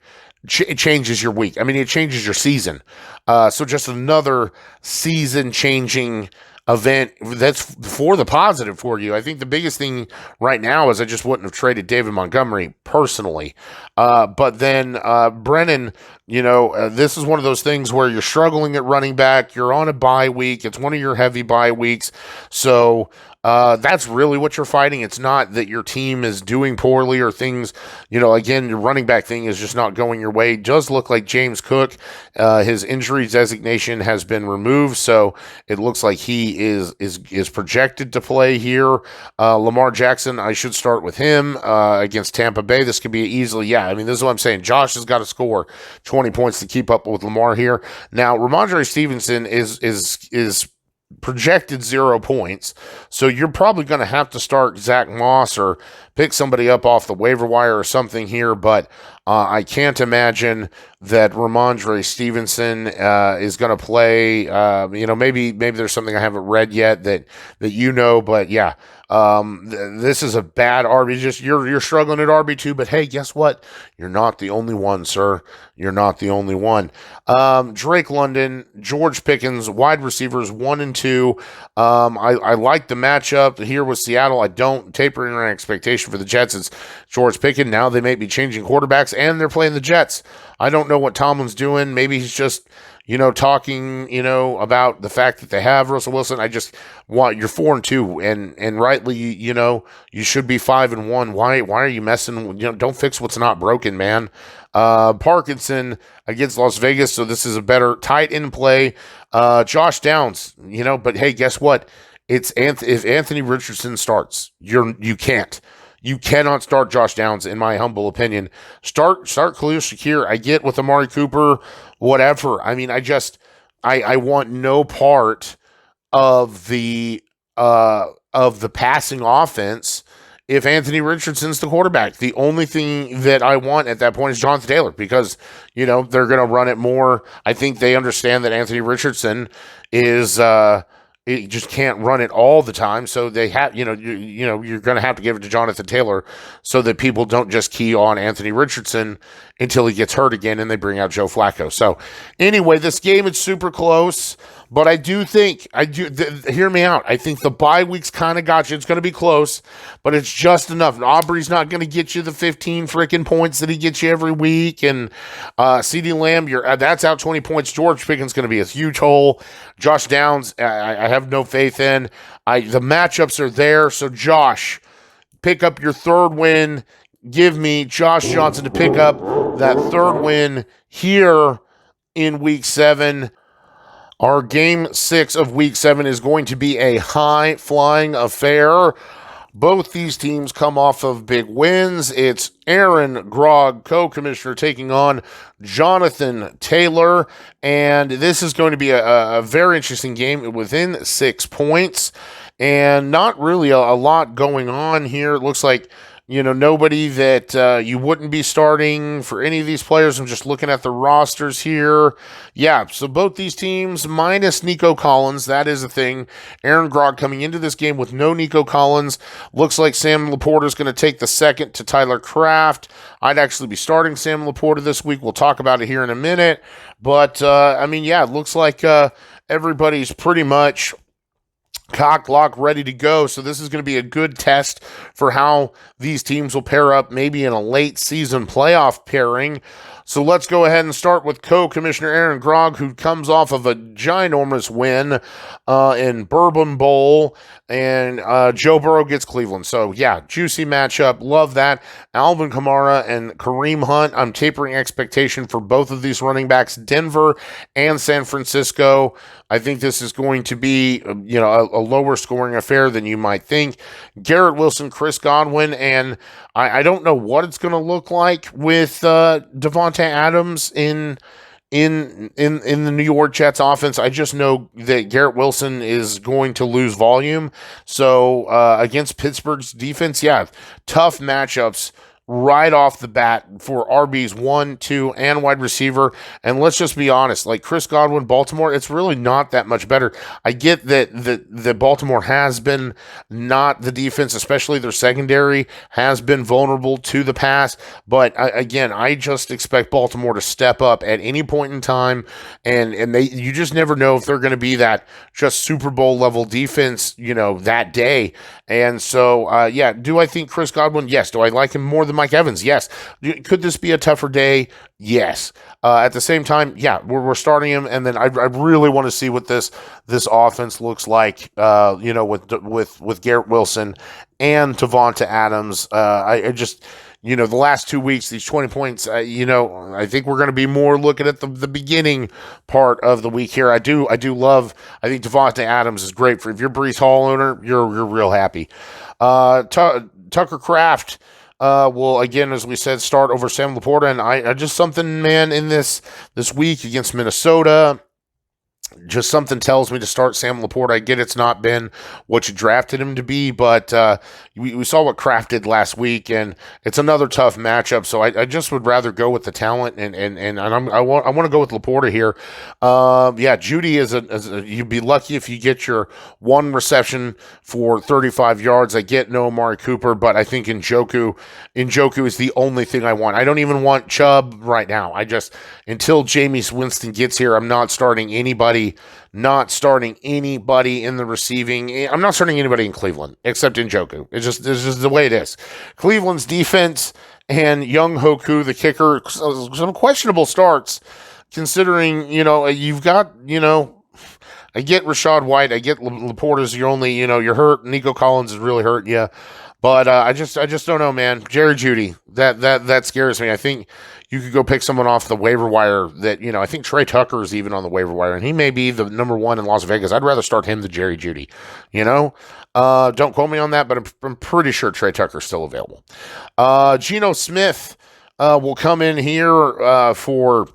it changes your week. I mean, it changes your season. So just another season-changing event that's for the positive for you. I think the biggest thing right now is I just wouldn't have traded David Montgomery personally. But then Brennan, this is one of those things where you're struggling at running back. You're on a bye week. It's one of your heavy bye weeks. So that's really what you're fighting. It's not that your team is doing poorly or things, again, your running back thing is just not going your way. It does look like James Cook, his injury designation has been removed, so it looks like he is projected to play here. Lamar Jackson, I should start with him against Tampa Bay. This could be easily, this is what I'm saying. Josh has got to score 20 points to keep up with Lamar here. Now, Ramondre Stevenson is projected 0 points. So you're probably going to have to start Zach Moss or pick somebody up off the waiver wire or something here. But I can't imagine that Ramondre Stevenson is going to play. Maybe there's something I haven't read yet that but yeah. This is a bad RB. Just you're struggling at RB2, but hey, guess what? You're not the only one, sir. You're not the only one. Drake London, George Pickens, wide receivers 1 and 2. I like the matchup here with Seattle. I don't tapering an expectation for the Jets. It's George Pickens. Now they may be changing quarterbacks, and they're playing the Jets. I don't know what Tomlin's doing. Maybe he's just talking, about the fact that they have Russell Wilson. I just want you're 4 and 2, and rightly, you should be 5 and 1. Why are you messing? Don't fix what's not broken, man. Parkinson against Las Vegas, so this is a better tight end play. Josh Downs, but hey, guess what? If Anthony Richardson starts, you can't. You cannot start Josh Downs, in my humble opinion. Start Khalil Shakir. I get with Amari Cooper, whatever. I mean, I want no part of the passing offense if Anthony Richardson's the quarterback. The only thing that I want at that point is Jonathan Taylor, because they're going to run it more. I think they understand that Anthony Richardson is it just can't run it all the time, so they have you're going to have to give it to Jonathan Taylor so that people don't just key on Anthony Richardson until he gets hurt again and they bring out Joe Flacco. So anyway, this game is super close, but I do think hear me out. I think the bye weeks kind of got you. It's going to be close, but it's just enough. Aubrey's not going to get you the 15 freaking points that he gets you every week, and CeeDee Lamb, that's out 20 points. George Pickens going to be a huge hole. Josh Downs, I have no faith in. The matchups are there, so Josh, pick up your third win. Give me Josh Johnson to pick up that third win here in Week 7. Our Game 6 of Week 7 is going to be a high-flying affair. Both these teams come off of big wins. It's Aaron Grogg, co-commissioner, taking on Jonathan Taylor. And this is going to be a very interesting game within 6 points. And not really a lot going on here. It looks like nobody that you wouldn't be starting for any of these players. I'm just looking at the rosters here. Yeah, so both these teams minus Nico Collins. That is a thing. Aaron Grogg coming into this game with no Nico Collins. Looks like Sam Laporta is going to take the second to Tyler Kraft. I'd actually be starting Sam Laporta this week. We'll talk about it here in a minute. But, it looks like everybody's pretty much cock, lock, ready to go. So this is going to be a good test for how these teams will pair up maybe in a late season playoff pairing. So let's go ahead and start with co-commissioner Aaron Grogg, who comes off of a ginormous win in Bourbon Bowl, and Joe Burrow gets Cleveland. So yeah, juicy matchup. Love that. Alvin Kamara and Kareem Hunt. I'm tapering expectation for both of these running backs, Denver and San Francisco. I think this is going to be, a lower scoring affair than you might think. Garrett Wilson, Chris Godwin, and I don't know what it's going to look like with Davante Adams in the New York Jets offense. I just know that Garrett Wilson is going to lose volume. So against Pittsburgh's defense, yeah, tough matchups right off the bat for RBs 1, 2, and wide receiver. And let's just be honest, like Chris Godwin, Baltimore, it's really not that much better. I get that Baltimore has been not the defense, especially their secondary, has been vulnerable to the pass. But again, I just expect Baltimore to step up at any point in time. And you just never know if they're going to be that just Super Bowl level defense, that day. And so, do I think Chris Godwin? Yes. Do I like him more than Mike Evans? Yes. Could this be a tougher day? Yes. At the same time, yeah, we're starting him, and then I really want to see what this offense looks like. With Garrett Wilson and Davante Adams. I just. The last 2 weeks, these 20 points, I think we're going to be more looking at the beginning part of the week here. I think Davante Adams is great for, if you're a Breece Hall owner, you're real happy. Tucker Kraft will, again, as we said, start over Sam Laporta, and I just something, man, in this week against Minnesota. just something tells me to start Sam Laporte. I get it's not been what you drafted him to be, but we saw what Kraft did last week, and it's another tough matchup. So I just would rather go with the talent, and I want to go with Laporte here. Yeah, Judy is you'd be lucky if you get your one reception for 35 yards. I get no Amari Cooper, but I think Njoku is the only thing I want. I don't even want Chubb right now. Until Jameis Winston gets here, I'm not starting anybody in the receiving. I'm not starting anybody in Cleveland except Njoku. It's just the way it is. Cleveland's defense and Young Hoku, the kicker, some questionable starts considering, you've got, I get Rashad White. I get Laporte is your only, you're hurt. Nico Collins is really hurt. Yeah. But I just don't know, man. Jerry Jeudy, that scares me. I think you could go pick someone off the waiver wire that, I think Trey Tucker is even on the waiver wire, and he may be the number one in Las Vegas. I'd rather start him than Jerry Jeudy, Don't quote me on that, but I'm pretty sure Trey Tucker's still available. Geno Smith will come in here for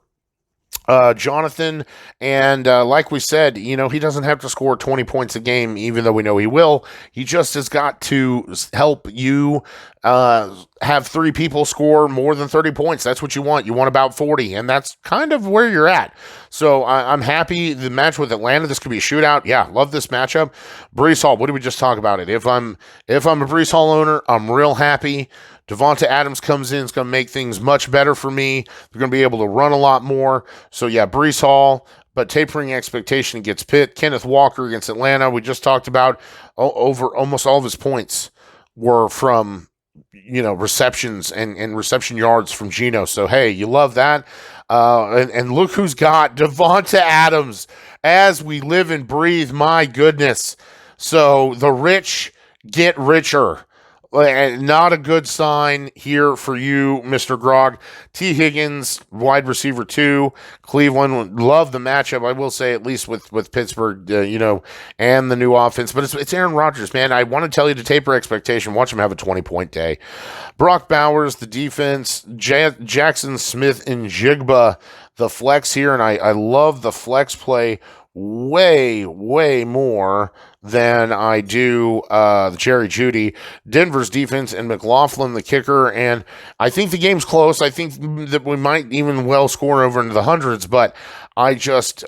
Jonathan, and like we said, he doesn't have to score 20 points a game, even though we know he will. He just has got to help you have three people score more than 30 points. That's what you want. You want about 40, and that's kind of where you're at. So I'm happy. The match with Atlanta, this could be a shootout. Yeah, love this matchup. Breece Hall, what did we just talk about it? If I'm a Breece Hall owner, I'm real happy. Devonta Adams comes in. It's going to make things much better for me. They're going to be able to run a lot more. So, yeah, Breece Hall, but tapering expectation against Pitt. Kenneth Walker against Atlanta. We just talked about over almost all of his points were from, receptions and reception yards from Geno. So, hey, you love that. And look who's got Devonta Adams as we live and breathe. My goodness. So, the rich get richer. Not a good sign here for you, Mr. Grogg. T. Higgins, wide receiver 2. Cleveland, love the matchup, I will say, at least with Pittsburgh, and the new offense. But it's Aaron Rodgers, man. I want to tell you to taper expectation. Watch him have a 20-point day. Brock Bowers, the defense. Jackson Smith and Jigba, the flex here. And I love the flex play way, way more than I do Jerry Jeudy. Denver's defense and McLaughlin, the kicker, and I think the game's close. I think that we might even well score over into the hundreds, but I just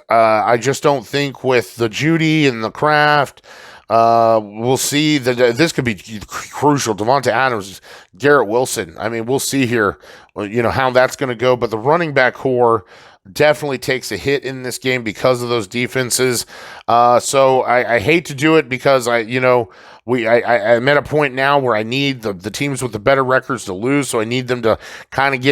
don't think with the Jeudy and the Kraft. We'll see that this could be crucial. Devonta Adams, Garrett Wilson. I mean, we'll see here, how that's going to go. But the running back core definitely takes a hit in this game because of those defenses. So I hate to do it because I'm at a point now where I need the teams with the better records to lose. So I need them to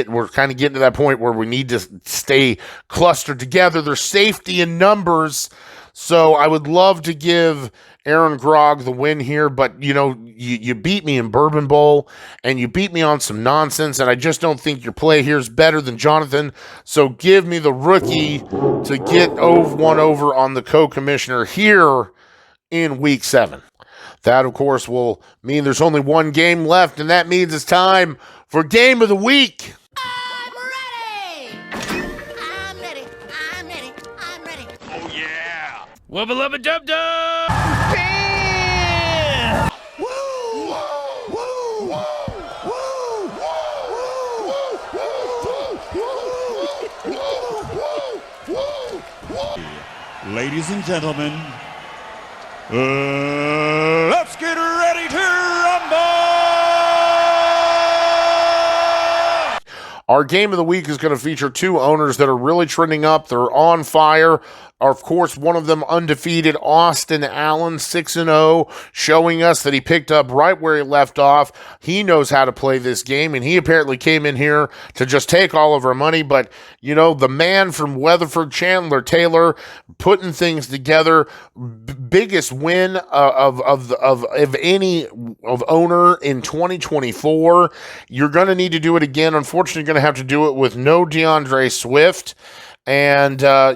we're kind of getting to that point where we need to stay clustered together. There's safety in numbers. So I would love to give Aaron Grogg the win here, but you beat me in Bourbon Bowl and you beat me on some nonsense, and I just don't think your play here is better than Jonathan. So give me the rookie to get one over on the co-commissioner here in week 7. That, of course, will mean there's only one game left, and that means it's time for Game of the Week. Wubba lubba dub dub! Bam! Woo! Woo! Woo! Woo! Ladies and gentlemen, let's get ready to rumble! Our Game of the Week is going to feature 2 owners that are really trending up. They're on fire. Of course, one of them undefeated, Austin Allen, 6-0, showing us that he picked up right where he left off. He knows how to play this game, and he apparently came in here to just take all of our money. But, the man from Weatherford, Chandlar Taylor, putting things together, biggest win of any owner in 2024. You're going to need to do it again. Unfortunately, you're going to have to do it with no DeAndre Swift. And, other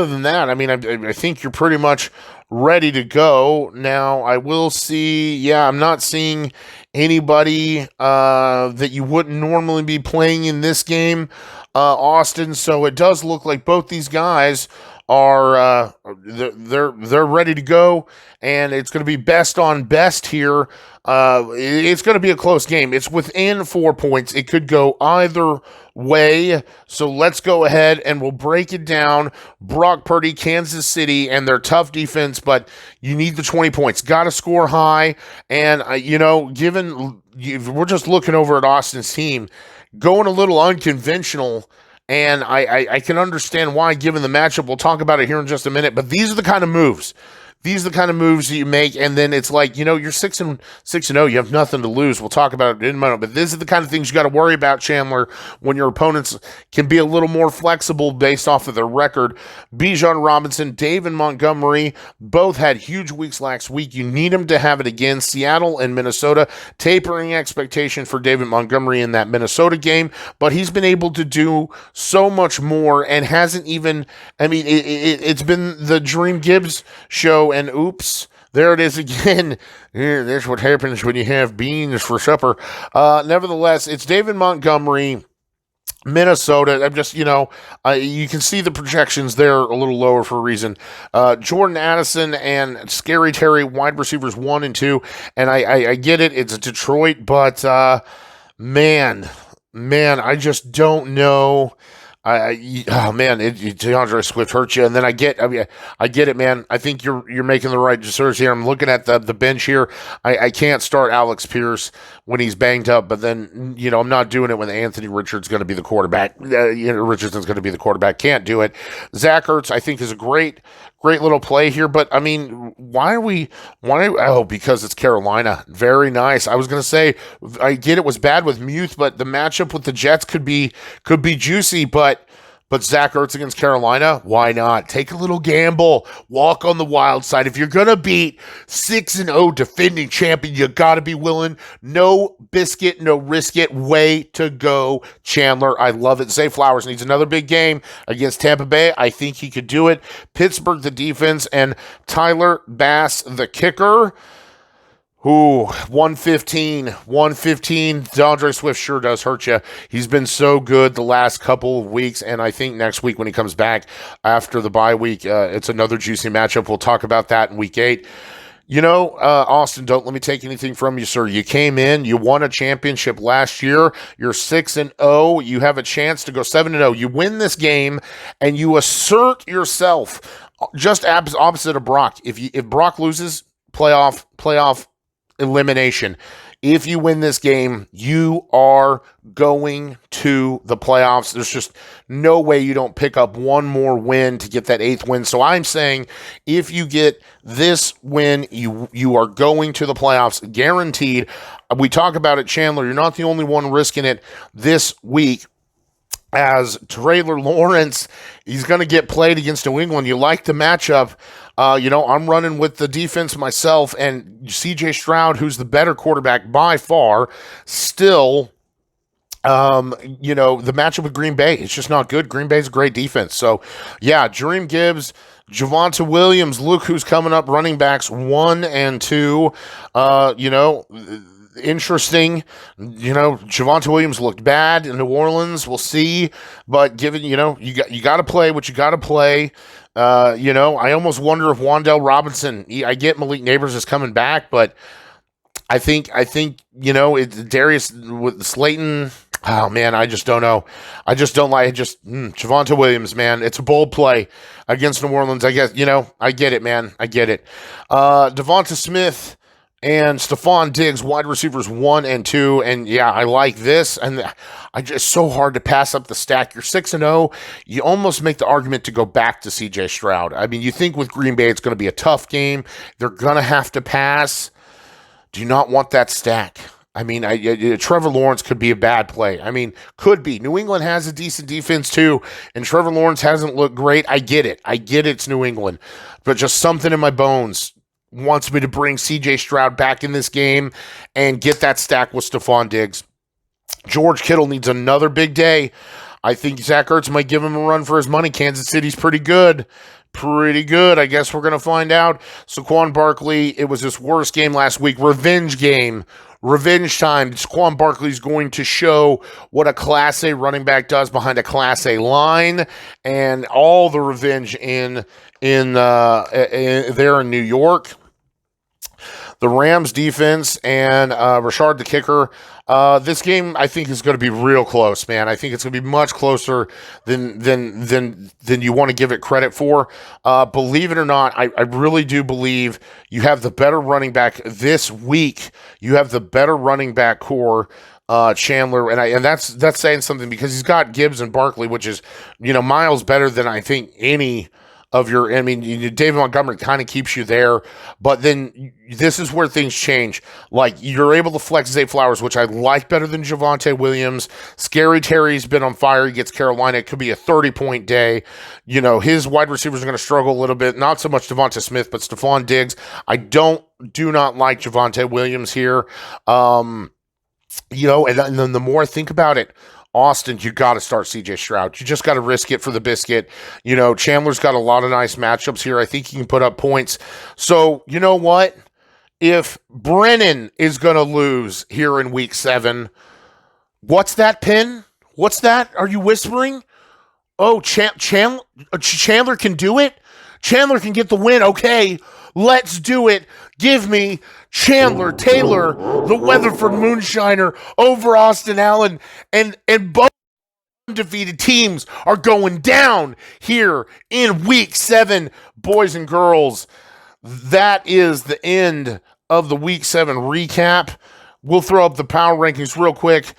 than that, I mean, I think you're pretty much ready to go. Now, I will see, I'm not seeing anybody that you wouldn't normally be playing in this game, Austin. So it does look like both these guys are they're ready to go, and it's going to be best on best here. It's going to be a close game. It's within 4 points. It could go either way. So let's go ahead and we'll break it down. Brauc, Purdy, Kansas City, and their tough defense, but you need the 20 points. Got to score high. And, we're just looking over at Austin's team, going a little unconventional. And I can understand why, given the matchup. We'll talk about it here in just a minute. But these are the kind of moves. These are the kind of moves that you make, and then it's like, you're 6-0. You have nothing to lose. We'll talk about it in a moment. But this is the kind of things you got to worry about, Chandler, when your opponents can be a little more flexible based off of their record. Bijan Robinson, David Montgomery, both had huge weeks last week. You need them to have it again. Seattle and Minnesota, tapering expectation for David Montgomery in that Minnesota game, but he's been able to do so much more and hasn't even, it's been the Dream Gibbs show. And oops, there it is again. That's what happens when you have beans for supper. Nevertheless, it's David Montgomery, Minnesota. I'm just, you can see the projections there a little lower for a reason. Jordan Addison and Scary Terry, wide receivers 1 and 2. And I get it. It's Detroit, but man, I just don't know. DeAndre Swift hurt you, and then I get it, man. I think you're making the right decision here. I'm looking at the bench here. I can't start Alex Pierce when he's banged up, but then I'm not doing it when Anthony Richardson's going to be the quarterback. Richardson's going to be the quarterback. Can't do it. Zach Ertz, I think, is a great little play here, but because it's Carolina. Very nice. I was going to say, I get it was bad with Muth, but the matchup with the Jets could be juicy, but Zach Ertz against Carolina, why not? Take a little gamble. Walk on the wild side. If you're going to beat 6-0 defending champion, you got to be willing. No biscuit, no risk it. Way to go, Chandler. I love it. Zay Flowers needs another big game against Tampa Bay. I think he could do it. Pittsburgh, the defense, and Tyler Bass, the kicker. 115. DeAndre Swift sure does hurt you. He's been so good the last couple of weeks, and I think next week when he comes back after the bye week, it's another juicy matchup. We'll talk about that in week 8. Austin, don't let me take anything from you, sir. You came in, you won a championship last year. You're 6-0. You have a chance to go 7-0. You win this game, and you assert yourself. Just opposite of Brauc. If Brauc loses, playoff elimination. If you win this game, you are going to the playoffs. There's just no way you don't pick up one more win to get that 8th win. So I'm saying if you get this win, you are going to the playoffs, guaranteed. We talk about it, Chandler. You're not the only one risking it this week. As Trevor Lawrence, he's going to get played against New England. You like the matchup. I'm running with the defense myself, and C.J. Stroud, who's the better quarterback by far, still, the matchup with Green Bay, it's just not good. Green Bay's a great defense. So, yeah, Dream Gibbs, Javonte Williams, look who's coming up, running backs 1 and 2, interesting. Javonte Williams looked bad in New Orleans. We'll see. But given, you got to play what you got to play. I almost wonder if Wan'Dale Robinson, I get Malik Neighbors is coming back, but I think it's Darius with Slayton. Oh, man, I just don't know. I just don't like it. Javonte Williams, man. It's a bold play against New Orleans. I guess, I get it, man. I get it. Devonta Smith and Stephon Diggs, wide receivers 1 and 2. And yeah, I like this. And I just so hard to pass up the stack. You're 6-0. You almost make the argument to go back to CJ Stroud. I mean, you think with Green Bay, it's going to be a tough game. They're going to have to pass. Do you not want that stack? I mean, Trevor Lawrence could be a bad play. I mean, could be. New England has a decent defense too, and Trevor Lawrence hasn't looked great. I get it. It's New England. But just something in my bones wants me to bring CJ Stroud back in this game and get that stack with Stephon Diggs. George Kittle needs another big day. I think Zach Ertz might give him a run for his money. Kansas City's pretty good. Pretty good. I guess we're going to find out. Saquon Barkley, it was his worst game last week. Revenge game. Revenge time. Saquon Barkley's going to show what a Class A running back does behind a Class A line, and all the revenge in there in New York. The Rams defense and Rashard the kicker. This game, I think, is going to be real close, man. I think it's going to be much closer than you want to give it credit for. Believe it or not, I really do believe you have the better running back this week. You have the better running back core. Chandler, and that's saying something, because he's got Gibbs and Barkley, which is, miles better than I think any of your, David Montgomery kind of keeps you there, but then this is where things change. Like, you're able to flex Zay Flowers, which I like better than Javonte Williams. Scary Terry's been on fire. He gets Carolina. It could be a 30-point day. His wide receivers are going to struggle a little bit. Not so much Devonta Smith, but Stephon Diggs. I do not like Javonte Williams here. And then the more I think about it, Austin, you got to start CJ Stroud. You just got to risk it for the biscuit. Chandler's got a lot of nice matchups here. I think he can put up points. So, you know what? If Brennan is going to lose here in week 7, what's that, Pin? What's that? Are you whispering? Oh, Chandler can do it? Chandler can get the win. Okay, let's do it. Give me Chandlar Taylor, the Weatherford Moonshiner, over Austin Allen, and both undefeated teams are going down here in week 7, boys and girls. That is the end of the week 7 recap. We'll throw up the power rankings real quick.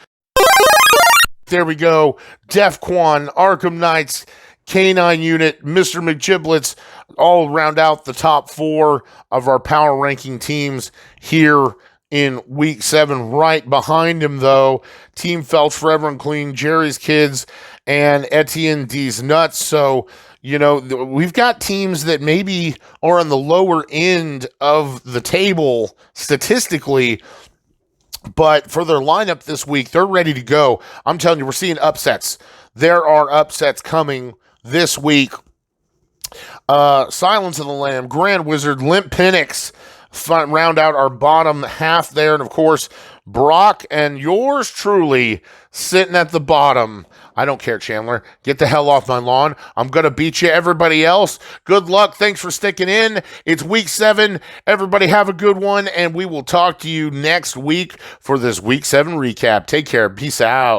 There we go. DEFCON, Arkham Knights, K9 Unit, Mr. McGiblets, all round out the top 4 of our power ranking teams here in week 7. Right behind him, though, Team Felch Forever and Clean, Jerry's Kids, and Etienne D's Nuts. So, we've got teams that maybe are on the lower end of the table statistically, but for their lineup this week, they're ready to go. I'm telling you, we're seeing upsets. There are upsets coming this week. Silence of the Lamb, Grand Wizard, Limp Penix round out our bottom half there. And, of course, Brauc and yours truly sitting at the bottom. I don't care, Chandler. Get the hell off my lawn. I'm going to beat you. Everybody else, good luck. Thanks for sticking in. It's week 7. Everybody have a good one, and we will talk to you next week for this week 7 recap. Take care. Peace out.